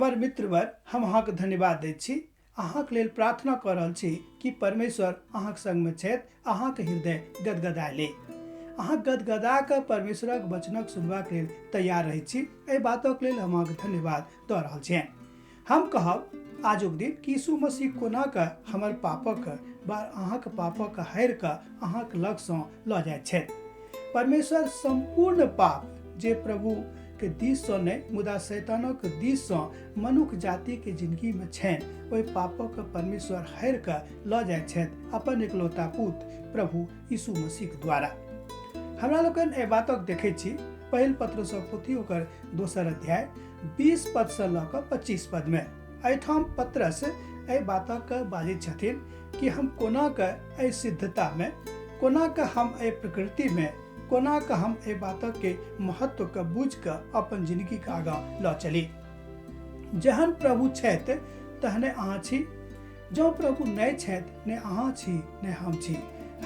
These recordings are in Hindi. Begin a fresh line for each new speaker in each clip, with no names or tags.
हमर मित्रवर हम अहाँके धन्यवाद दैत छी। अहाँके लेल प्रार्थना कऽ रहल छी कि परमेश्वर अहाँके संगमे छथि, अहाँके हृदय गदगदाएले। अहाँ गदगदा कऽ परमेश्वरक वचनक सुनबाक लेल तैयार रहै छी। एहि बातक लेल हम अहाँके धन्यवाद दऽ रहल छियनि। हम कहब आजुक दिन कि यीशु मसीह कोना कऽ हमर पापक वा अहाँके पापक हरि कऽ अहाँके लगसँ लऽ जाइत छथि। परमेश्वर संपूर्ण पाप जे प्रभु के दिससँ नहि मुदा शैतानक दिससँ मनुष्य जाति के जिंदगी में छनि, ओहि पापक परमेश्वर हरि कऽ लऽ जाइत छथि अपन एकलौता पुत्र प्रभु यीशु मसीह के द्वारा। हमरा लोकनि एहि बातक देखै छी पहिल पत्रसक पोथी ओकर 2 अध्याय 20 पद से लऽ कऽ 25 पद में। एहिठाम पत्रस एहि बातक बाजैत छथिन कि हम कोना कऽ एहि सिद्धता में, कोना कऽ हम एहि प्रकृति में, कोना कऽ हम एहि बातक के महत्व के बुझ कऽ अपन जिंदगी के आगाँ लऽ चली। जहन प्रभु छथि तहने अहाँ छी, जँ प्रभु नहि छथि ने अहाँ छी ने हम छी।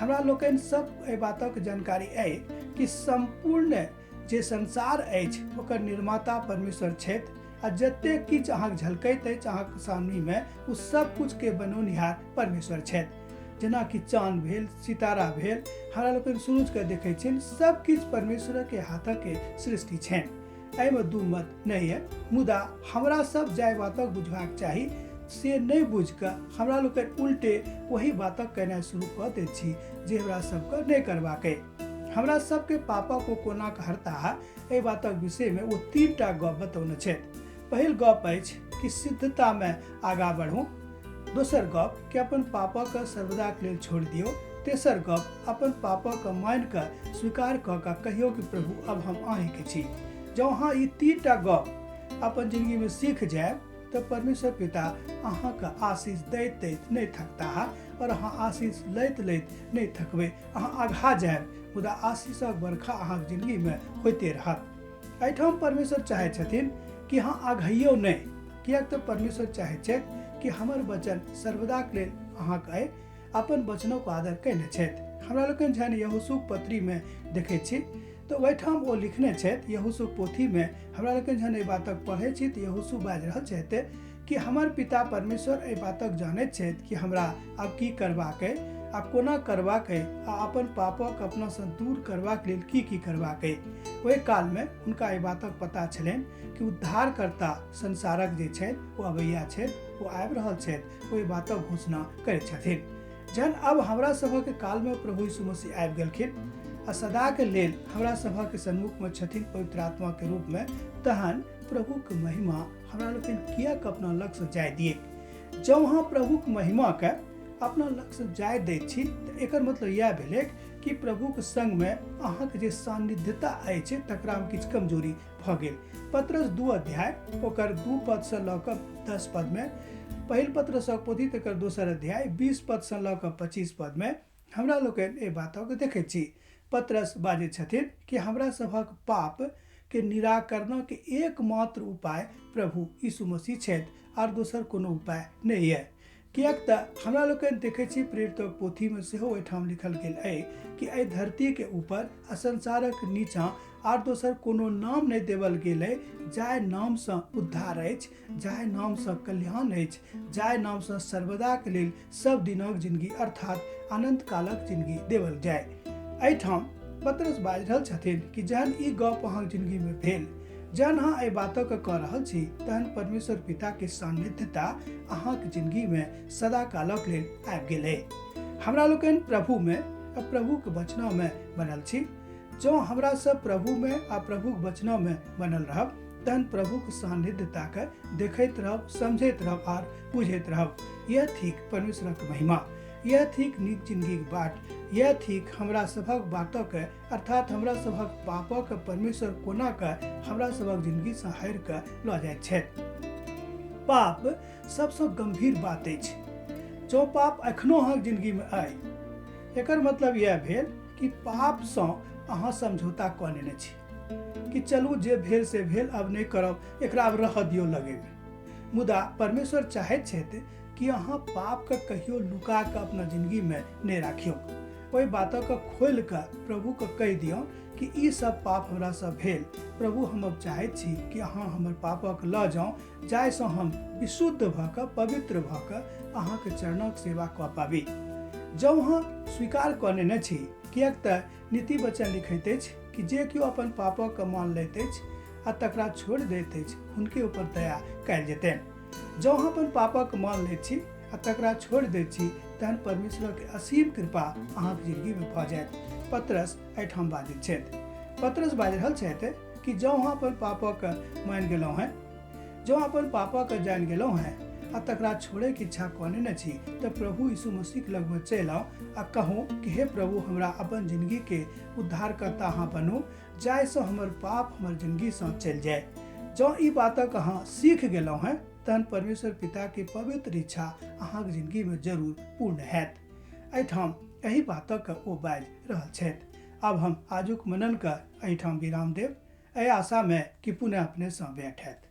हमरा लोकनि सब एहि बातक जानकारी अइ कि संपूर्ण जे संसार अछि ओकर निर्माता परमेश्वर छथि आ जतेक किछु अहाँके झलकैत अछि अहाँके सामने में, ओ सब कुछ के बनौनिहार परमेश्वर छथि। जेना कि चाँद भेल, सितारा भेल, हमरा लोकनि सूरज के देखै छियनि, सब किछु परमेश्वर के हाथक के सृष्टि छनि। एहिमे दू मत नहीं है, मुदा हमरा सब जाय बातक बुझबाक चाही से नहीं बुझ कऽ हमरा लोकनि उल्टे वही बातक कहनाइ शुरू कऽ दैत छी जे हमरा सबके नहीं करबाक अइ। हमरा सबके पापक को कोना कऽ हरता एहि बातक विषय में ओ 3टा गप बतौने छथि। पहिल गप अछि कि सिद्धता में आगाँ बढ़ू। दोसर गप कि अपन पापक सर्वदा के लेल छोड़ दियो। तेसर गप अपन पापक मान कऽ स्वीकार कऽ कऽ कहियो कि प्रभु अब हम अहीं के छी। जँ अहाँ ई 3टा गप अपन जिंदगी में सीख जायब तो परमेश्वर पिता अहाँके आशीष दैत दैत नहीं थकता और अहाँ आशीष लैत लैत नहीं थकबै। अहाँ आगाँ जायब मुदा आशीषक बरखा अहाँके जिंदगी में होइते रहत। एहिठाम परमेश्वर चाहै छथिन कि अहाँ आघाइयो नहीं, किएक तऽ परमेश्वर चाहै छथि कि हमर वचन सर्वदा के लेल अहाँके अइ, अपन वचनक आदर कयने छथि। हमरा लोकनि जहन यहोशूक पत्री में देखै छी तो ओहिठाम ओ लिखने छथि, यहोशूक पोथी में हमरा लोकनि जहन एहि बातक पढ़ै छी तो यहोशू बाजि रहल छथि कि हमर पिता परमेश्वर एहि बातक जानैत छथि कि हमरा आब की करबाक अइ, आ कोना करबाक अइ, आ अपन पापक अपनासँ दूर करबाक लेल की करबाक अइ। ओहि काल में हुनका एहि बातक पता छलनि कि उद्धारकर्ता संसारक जे छथि ओ अबैया छथि, ओ आबि रहल छथि, ओहि बातक घोषणा करैत छथिन। जहन अब हमरा सभक काल में प्रभु यीशु मसीह आबि गेलखिन आ सदा के लेल हमरा सभक सम्मुख में छथिन पवित्र आत्मा के रूप में, तहन प्रभु के महिमा हमरा लोकनि किएक अपना लग से जाय दिए। जब अहाँ प्रभु के महिमा के अपना लग से जाय दैत छी तो एकर मतलब यह भेलै कि प्रभु के संग में अहाँके जे सान्निध्यता अछि तकरा में किछु कमजोरी भऽ गेल। पत्रस 2 अध्याय ओकर 2 पद से लऽ कऽ 10 पद में, पहिल पत्रसक पोथी तकर 2 अध्याय 20 पद से लऽ कऽ 25 पद में हमरा लोकनि एहि बातक देखै छी। पत्रस बाजै छथिन कि हमरा सभक पाप के निराकरण के एकमात्र उपाय प्रभु यीशु मसीह छथि आर दोसर कोनो उपाय नहीं है। किएक तऽ हमरा लोकनि देखै छी प्रेरितक पोथी में सेहो ओहिठाम लिखल गेल अइ कि एहि धरती के ऊपर आ संसारक नीचाँ आर दोसर कोनो नाम नहीं देवल गेल अइ जाहि नामसँ उद्धार अछि, जाहि नामसँ कल्याण अछि, जाहि नामसँ सर्वदा के लेल सब दिनक जिंदगी अर्थात अनंत कालक जिंदगी देवल जाय। एहिठाम पत्रस बाजि रहल छथिन कि जहन ई गप अहाँके जिंदगी में भेल, जहन अहाँ एहि बातक कऽ रहल छी, तहन परमेश्वर पिता के सान्निध्यता अहाँके जिंदगी में सदा कालक लेल आबि गेलै। हमरा लोकनि प्रभु में आ प्रभु के वचन में बनल छी। जँ हमरा सब प्रभु में आ प्रभु के वचन में बनल रहब तहन प्रभु के सान्निध्यता के देखैत रहब, समझैत रहब आर बुझैत रहब। यह थिक परमेश्वरक महिमा, यह थिक नीक जिंदगी के बाट, यह थिक हमरा सभक बातक अर्थात हमरा सभक पापक परमेश्वर कोना कऽ हमरा सभक जिंदगी से हरि कऽ लऽ जाइत छथि। पाप सबसँ गंभीर बात अछि। जँ पाप एखनो अहाँके जिंदगी में अइ, एकर मतलब यह भेल कि पाप सँ अहाँ समझौता कऽ लेने छी कि चलू जे भेल से भेल, अब नहीं करब, एकरा अब रह दियौ लगे में। मुदा परमेश्वर चाहैत छथि कि अहाँ पाप के कहियो लुका के अपना जिंदगी में नहीं राखियो। ओहि बातक खोल कऽ प्रभु के कहि दियौ कि ई सब पाप हमरा सँ भेल। प्रभु हम अब चाहैत छी कि अहाँ हमर पापक लऽ जाउ, जाहिसँ हम विशुद्ध भऽ कऽ पवित्र भऽ कऽ अहाँके चरणक सेवा कऽ पाबी। जँ अहाँ स्वीकार कऽ लेने छी, किएक तऽ नीति वचन लिखैत अछि कि जे केओ अपन पापक मान लैत अछि आ तकरा छोड़ि दैत अछि, हुनके ऊपर दया कयल जेतनि। जँ अहाँ अपन पापक मान लैत छी आ तकरा छोड़ि दैत छी, तहन परमेश्वरक असीम कृपा अहाँके जिंदगीमे भऽ जायत। पतरस एहिठाम बाजैत छथि। पतरस बाजि रहल छथि कि जँ अहाँ अपन पापक मानि गेलहुँ हैं, जँ अपन पापक जानि गेलहुँ हैं आ तकरा छोड़ैके इच्छा कने न छी, तऽ प्रभु यीशु मसीह लगमे चलि आउ आ कहूँ कि हे प्रभु, हमरा अपन जिंदगीके उद्धारकर्ता अहाँ बनू, जाहिसँ हमर पाप हमर जिंदगीसँ चलि जाय। जँ ई बातक अहाँ सीख गेलहुँ हैं, तहन परमेश्वर पिताके पवित्र इच्छा अहाँके जिंदगीमे जरूर पूर्ण हैत। एहिठाम एहि बातक ओ बाजि रहल छथि। अब हम आजुक मननके एहिठाम विराम देब, एहि आशामे कि पुनः अपने सँ भेंट हैत।